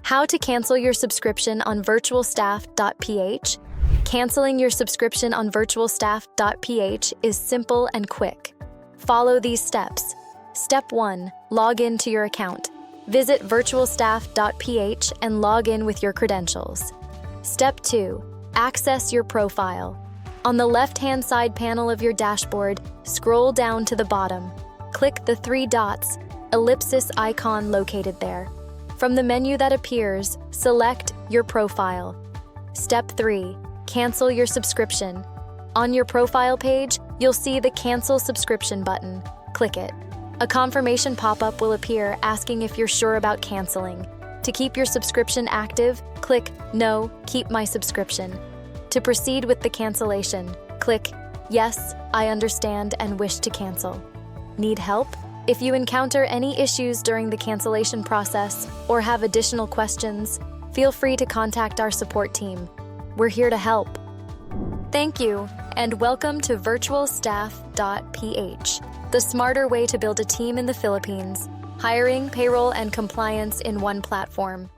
How to cancel your subscription on VirtualStaff.ph. Canceling your subscription on VirtualStaff.ph is simple and quick. Follow these steps. Step 1. Log in to your account. Visit VirtualStaff.ph and log in with your credentials. Step 2. Access your profile. On the left-hand side panel of your dashboard, scroll down to the bottom. Click the 3 dots, ellipsis icon located there. From the menu that appears, select your profile. Step 3. Cancel your subscription. On your profile page, you'll see the Cancel Subscription button. Click it. A confirmation pop-up will appear asking if you're sure about canceling. To keep your subscription active, click No, Keep My Subscription. To proceed with the cancellation, click Yes, I understand and wish to cancel. Need help? If you encounter any issues during the cancellation process or have additional questions, feel free to contact our support team. We're here to help. Thank you, and welcome to VirtualStaff.ph, the smarter way to build a team in the Philippines, hiring, payroll, and compliance in one platform.